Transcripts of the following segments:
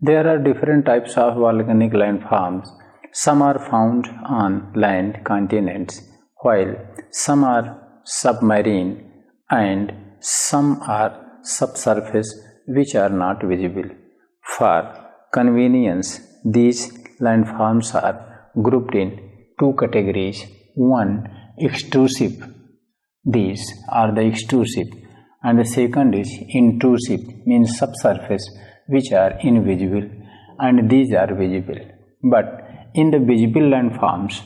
There are different types of volcanic landforms. Some are found on land continents, while some are submarine and some are subsurface which are not visible. For convenience, these landforms are grouped in two categories. One, extrusive. These are the extrusive, and the second is intrusive, means subsurface, which are invisible, and these are visible. But in the visible landforms,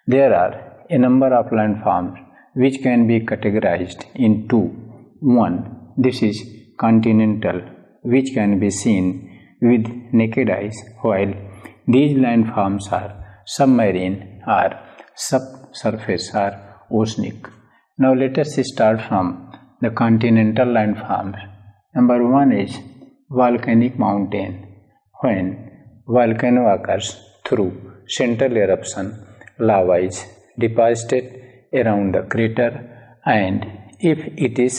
there are a number of landforms which can be categorized in two. One, this is continental, which can be seen with naked eyes, while these landforms are submarine or subsurface or oceanic. Now let us start from the continental landforms. Number one is volcanic mountain. When volcano occurs through central eruption, lava is deposited around the crater, and if it is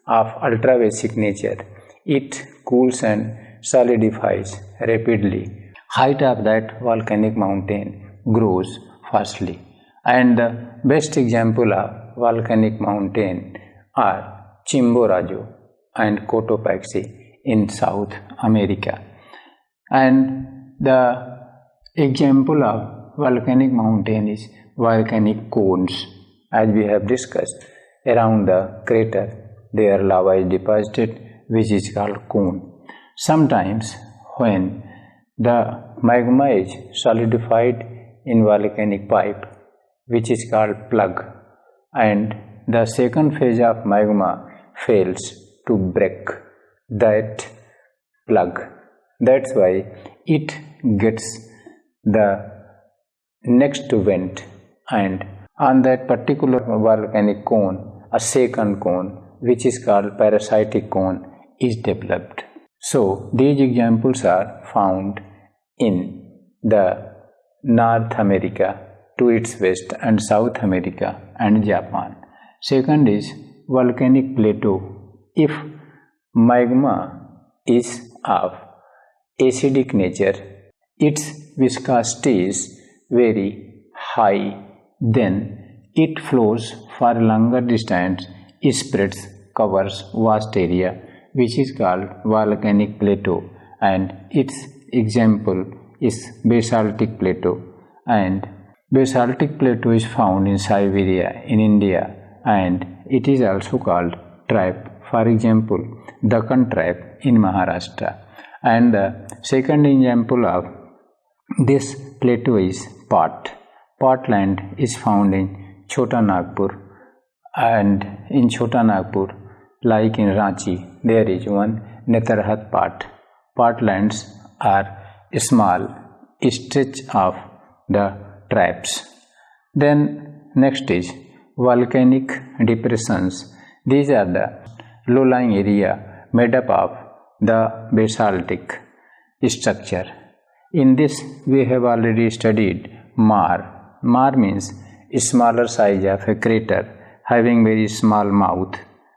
of ultra-basic nature, it cools and solidifies rapidly. Height of that volcanic mountain grows fastly, and the best example of volcanic mountain are Chimborazo and Cotopaxi in South America. And the example of volcanic mountain is volcanic cones. As we have discussed, around the crater there lava is deposited, which is called cone. Sometimes when the magma is solidified in volcanic pipe, which is called plug, and the second phase of magma fails to break that plug. That's why it gets the next vent, and on that particular volcanic cone, a second cone, which is called parasitic cone, is developed. So these examples are found in the North America to its west, and South America and Japan. Second is volcanic plateau. If magma is of acidic nature, its viscosity is very high, then it flows for longer distance, spreads, covers vast area, which is called volcanic plateau, and its example is basaltic plateau. And basaltic plateau is found in Siberia, in India, and it is also called trap. For example, Deccan Trap in Maharashtra. And the second example of this plateau is Pat. Patland is found in Chota Nagpur, and in Chota Nagpur, like in Ranchi, there is one Netarhat Pat. Patlands are small stretch of the traps. Then next is volcanic depressions. These are the low-lying area made up of the basaltic structure. In this we have already studied maar. Maar means smaller size of a crater having very small mouth,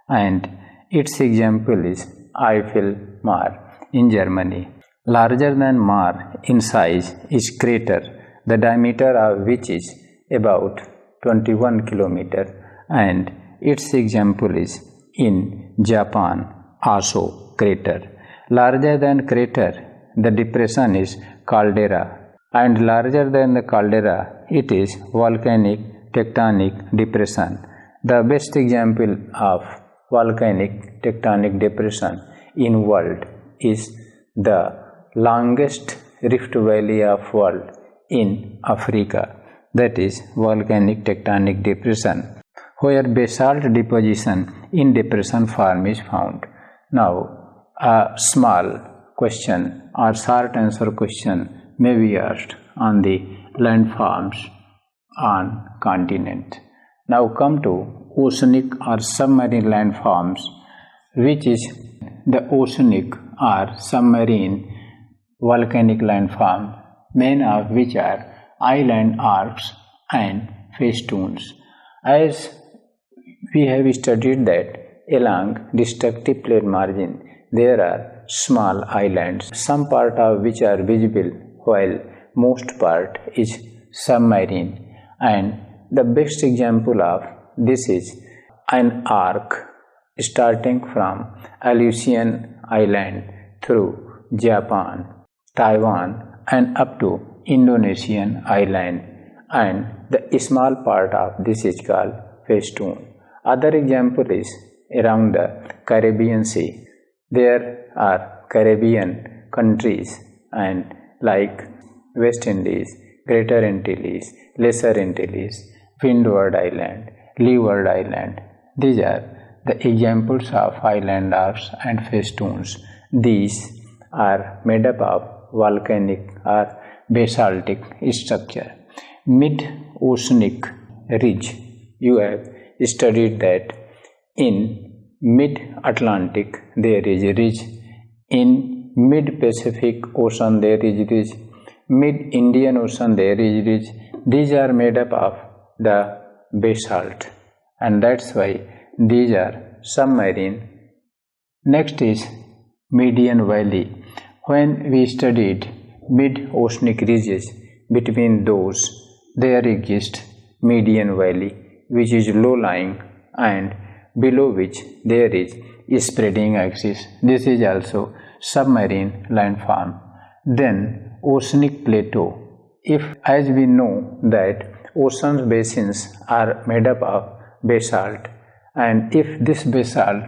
and its example is Eiffel Maar in Germany. Larger than Maar in size is crater, the diameter of which is about 21 km, and its example is in Japan, Aso crater. Larger than crater, the depression is caldera, and larger than the caldera, it is volcanic tectonic depression. The best example of volcanic tectonic depression in world is the longest rift valley of world in Africa, that is volcanic tectonic depression, where basalt deposition in depression form is found. Now, a small question or short answer question may be asked on the landforms on continent. Now come to oceanic or submarine landforms, which is the oceanic or submarine volcanic landform, main of which are island arcs and festoons. As we have studied that along destructive plate margin there are small islands, some part of which are visible while most part is submarine. And the best example of this is an arc starting from Aleutian Island through Japan, Taiwan and up to Indonesian island, and the small part of this is called festoon. Other example is around the Caribbean Sea. There are Caribbean countries and like West Indies, Greater Antilles, Lesser Antilles, Windward Island, Leeward Island. These are the examples of island arcs and festoons. These are made up of volcanic or basaltic structure. Mid-oceanic ridge. You have studied that in mid-Atlantic there is a ridge, in mid-Pacific Ocean there is ridge, mid-Indian Ocean there is ridge. These are made up of the basalt, and that's why these are submarine. Next is median valley. When we studied mid-oceanic ridges, between those there exists median valley, which is low-lying, and below which there is spreading axis. This is also submarine landform. Then oceanic plateau. If, as we know that ocean basins are made up of basalt, and if this basalt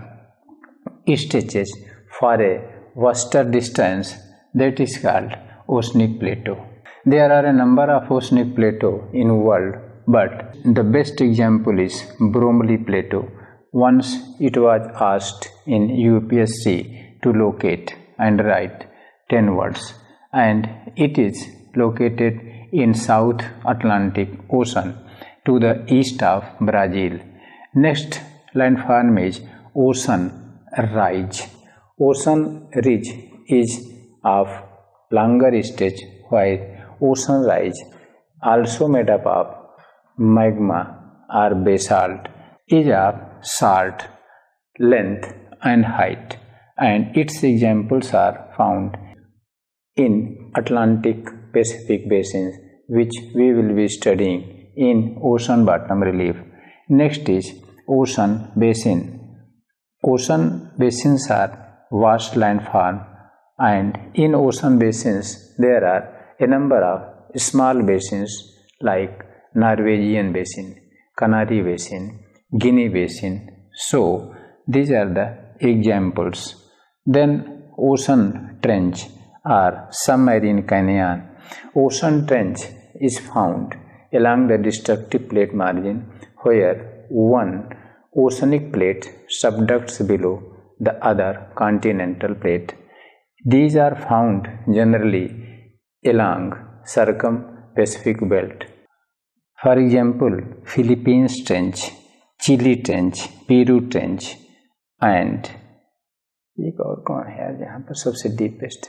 stretches for a vaster distance, that is called oceanic plateau. There are a number of oceanic plateaux in the world, but the best example is Bromley Plateau. Once it was asked in UPSC to locate and write 10 words, and it is located in South Atlantic Ocean to the east of Brazil. Next landform is Ocean Ridge. Ocean Ridge is of longer stage, while Ocean Ridge, also made up of magma or basalt, is of short length and height, and its examples are found in Atlantic Pacific basins, which we will be studying in ocean bottom relief. Next is ocean basin. Ocean basins are vast landform, and in ocean basins there are a number of small basins like Norwegian Basin, Canary Basin, Guinea Basin. So these are the examples. Then ocean trench or submarine canyon. Ocean trench is found along the destructive plate margin where one oceanic plate subducts below the other continental plate. These are found generally along circum-Pacific belt. For example, Philippines Trench, Chile Trench, Peru Trench, and एक और कौन है जहाँ पर सबसे deepest,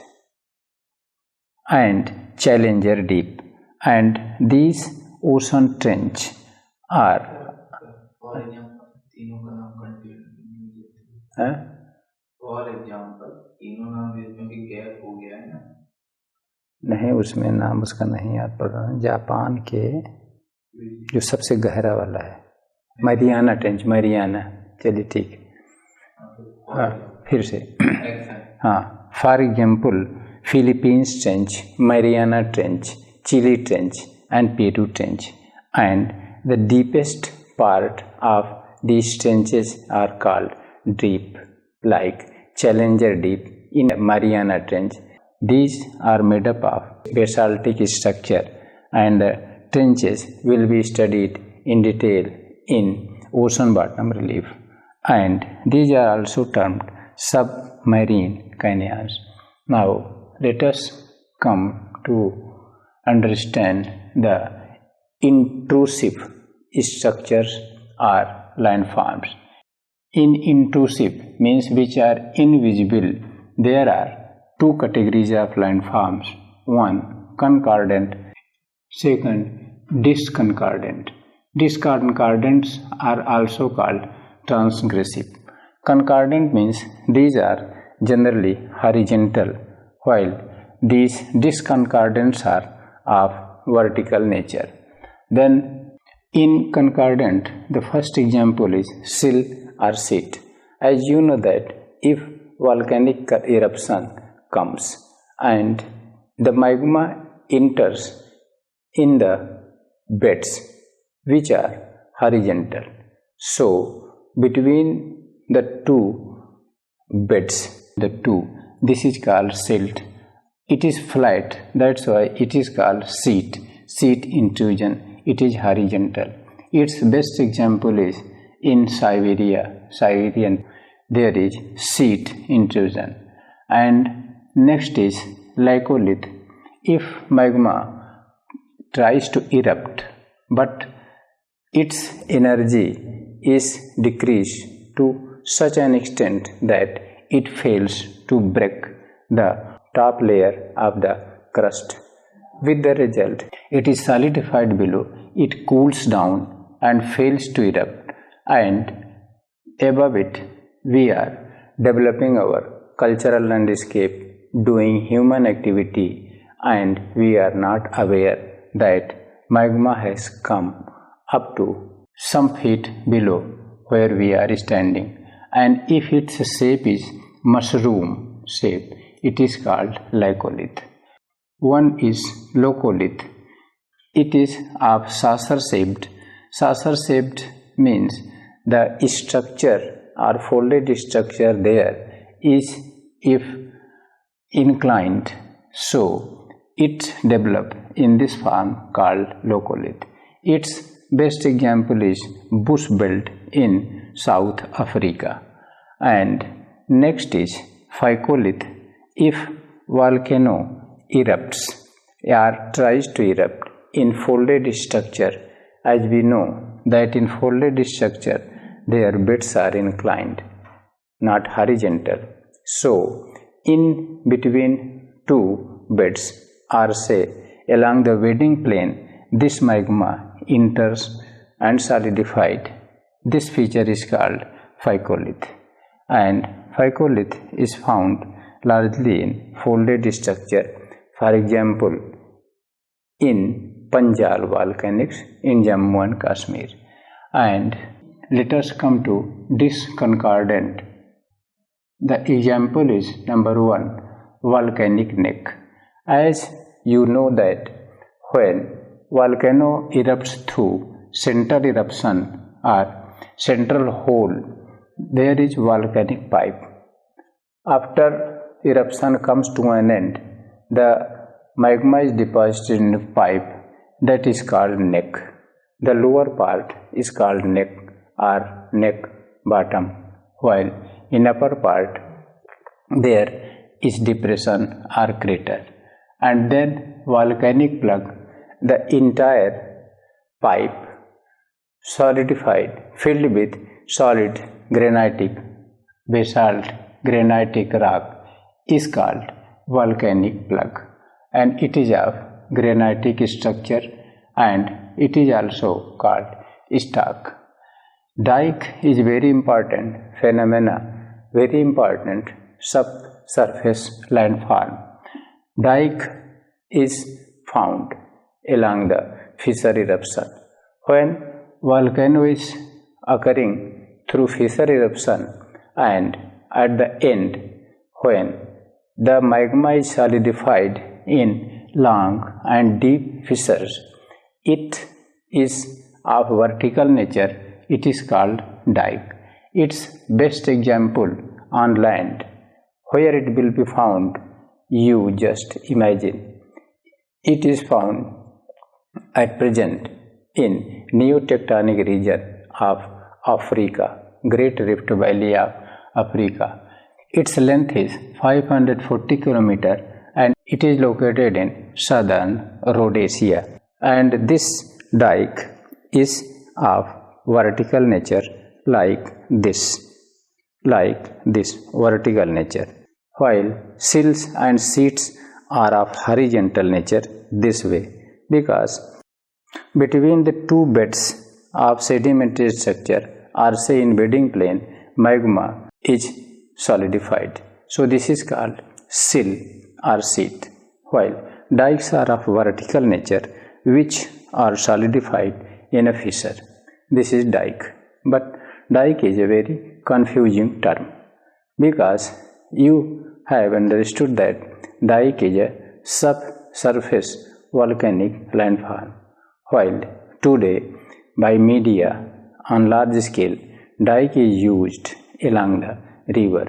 and Challenger Deep. And these ocean trench are for example तीनों का नाम तीनों नाम क्योंकि गैप हो गया है ना, नहीं उसमें नाम उसका नहीं याद पड़ रहा है। जापान के जो सबसे गहरा वाला है मरियाना ट्रेंच, मरियाना। चलिए ठीक है, फिर से हाँ। For example Philippines trench, Mariana trench, Chile trench and Peru trench, and the deepest part of these trenches are called deep, like Challenger Deep in Mariana Trench. These are made up of basaltic structure, and the trenches will be studied in detail in ocean bottom relief, and these are also termed submarine canyons. Now let us come to understand the intrusive structures or landforms. In intrusive means which are invisible. There are two categories of landforms. One, concordant. Second, disconcordant. Disconcordants are also called transgressive. Concordant means these are generally horizontal, while these disconcordants are of vertical nature. Then in concordant, the first example is sill or seat. As you know that if volcanic eruption comes and the magma enters in the beds which are horizontal, so between the two beds, this is called silt. It is flat, that's why it is called seat intrusion. It is horizontal. Its best example is in Siberian there is seat intrusion. And next is laccolith. If magma tries to erupt but its energy is decreased to such an extent that it fails to break the top layer of the crust. With the result, it is solidified below, it cools down and fails to erupt, and above it we are developing our cultural landscape, doing human activity, and we are not aware that magma has come up to some feet below where we are standing, and if its shape is mushroom shape, it is called laccolith. One is laccolith. It is of saucer shaped. Saucer shaped means the structure or folded structure there is if inclined, so it developed in this form called laccolith. Its best example is bush belt in South Africa. And next is phycolith. If volcano erupts or tries to erupt in folded structure, as we know that in folded structure their beds are inclined, not horizontal. So in between two beds, or say along the bedding plane, this magma enters and solidified. This feature is called phycolith, and phycolith is found largely in folded structure. For example, in Panjal volcanics in Jammu and Kashmir. And let us come to disconcordant. The example is number 1, volcanic neck. As you know that when volcano erupts through central eruption or central hole, there is volcanic pipe. After eruption comes to an end, the magma is deposited in a pipe that is called neck. The lower part is called neck or neck bottom, while in upper part there is depression or crater. And then volcanic plug, the entire pipe solidified, filled with solid granitic basalt, granitic rock is called volcanic plug, and it is of granitic structure and it is also called stalk. Dike is very important phenomena, very important subsurface landform. Dike is found along the fissure eruption. When volcano is occurring through fissure eruption, and at the end when the magma is solidified in long and deep fissures, it is of vertical nature, it is called dike. Its best example on land, where it will be found, you just imagine. It is found at present in new tectonic region of Africa, Great Rift Valley of Africa. Its length is 540 km and it is located in southern Rhodesia. And this dike is of vertical nature like this vertical nature, while sills and seats are of horizontal nature this way, because between the two beds of sedimentary structure, or say in bedding plane, magma is solidified. So this is called sill or seat, while dikes are of vertical nature which are solidified in a fissure. This is dike. But dike is a very confusing term because you have understood that dike is a subsurface volcanic landform, while today by media on large scale dike is used along the river.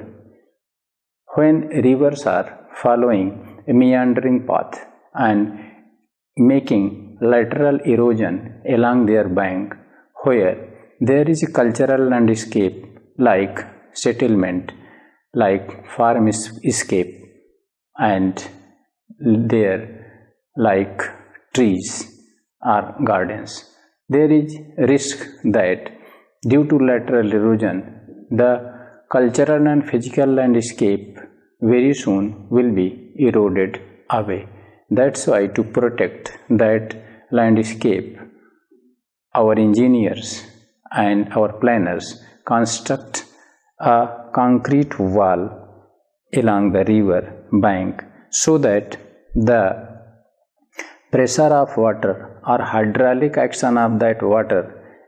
When rivers are following a meandering path and making lateral erosion along their bank, where there is a cultural landscape like settlement, like farm escape, and there like trees or gardens, there is risk that due to lateral erosion, the cultural and physical landscape very soon will be eroded away. That's why to protect that landscape, our engineers and our planners construct a concrete wall along the river bank so that the pressure of water or hydraulic action of that water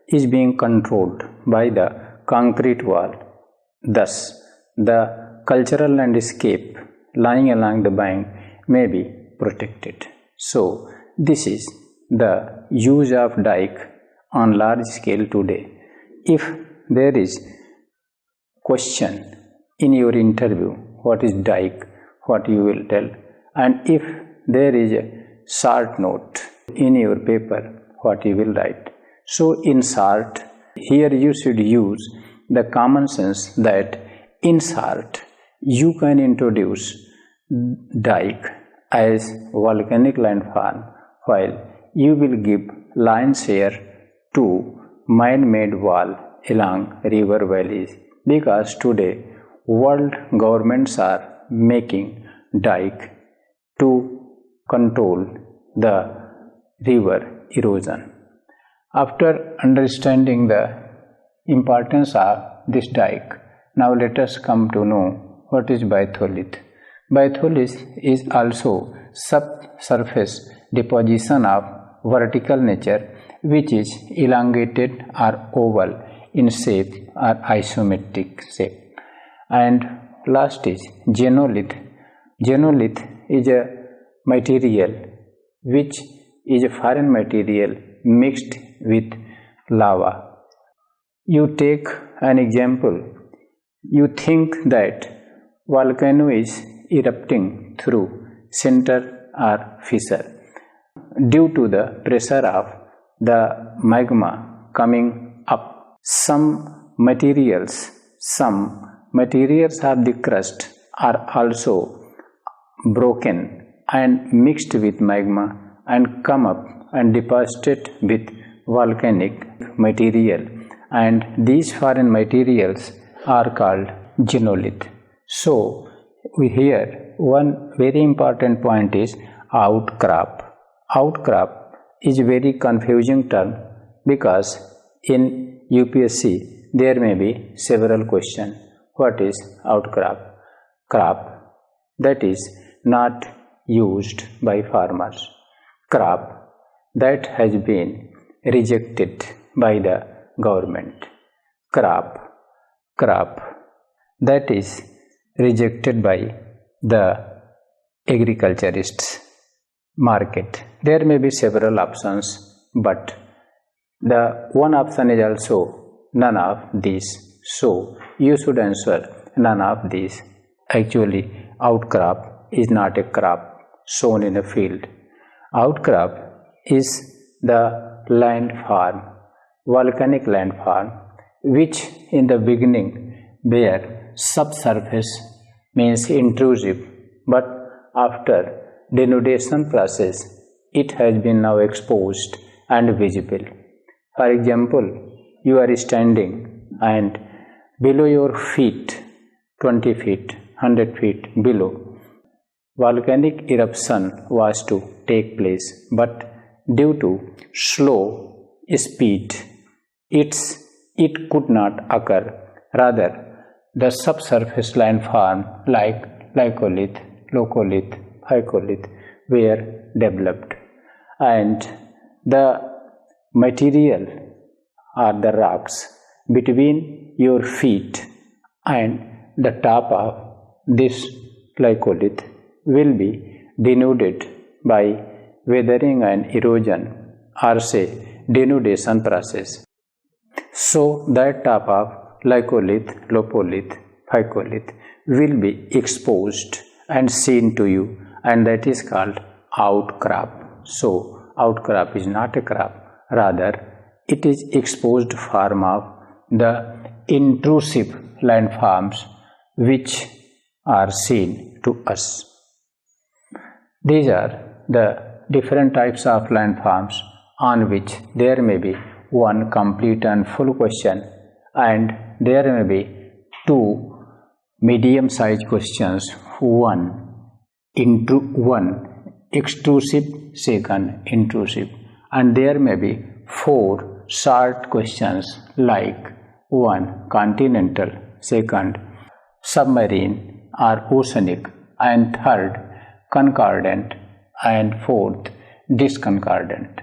is being controlled by the concrete wall. Thus, the cultural landscape lying along the bank may be protected. So, this is the use of dike on large scale today. If there is question in your interview, what is dike, what you will tell, and if there is a short note in your paper, what you will write. So in short, here you should use the common sense that in short you can introduce dike as volcanic landform, while you will give lion's share to man-made wall along river valleys, because today world governments are making dike to control the river erosion. After understanding the importance of this dike, now let us come to know what is batholith. Batholith is also subsurface deposition of vertical nature which is elongated or oval in shape or isometric shape. And last is genolith. Genolith is a material which is a foreign material mixed with lava. You take an example. You think that volcano is erupting through center or fissure due to the pressure of the magma coming up. Some materials of the crust are also broken and mixed with magma and come up and deposited with volcanic material, and these foreign materials are called genolith. So here one very important point is outcrop. Outcrop is a very confusing term because in UPSC there may be several questions. What is outcrop? Crop that is not used by farmers. Crop that has been rejected by the government. Crop that is rejected by the agriculturists. Market. There may be several options, but the one option is also none of these. So you should answer none of these. Actually, outcrop is not a crop sown in a field. Outcrop is the landform, volcanic landform, which in the beginning were subsurface, means intrusive, but after denudation process it has been now exposed and visible. For example, you are standing and below your feet, 20 feet, 100 feet below, volcanic eruption was to take place, but due to slow speed it could not occur. Rather, the subsurface landform like lycolith, locolith, phycolith were developed, and the material or the rocks between your feet and the top of this lycolith will be denuded by weathering and erosion, or say denudation process. So that top of lycolith, locolith, phycolith will be exposed and seen to you, and that is called outcrop. So outcrop is not a crop, rather it is exposed form of the intrusive landforms which are seen to us. These are the different types of landforms on which there may be one complete and full question, and there may be two medium-sized questions, one extrusive, second intrusive, and there may be four short questions like one continental, second submarine or oceanic, and third concordant, and fourth disconcordant.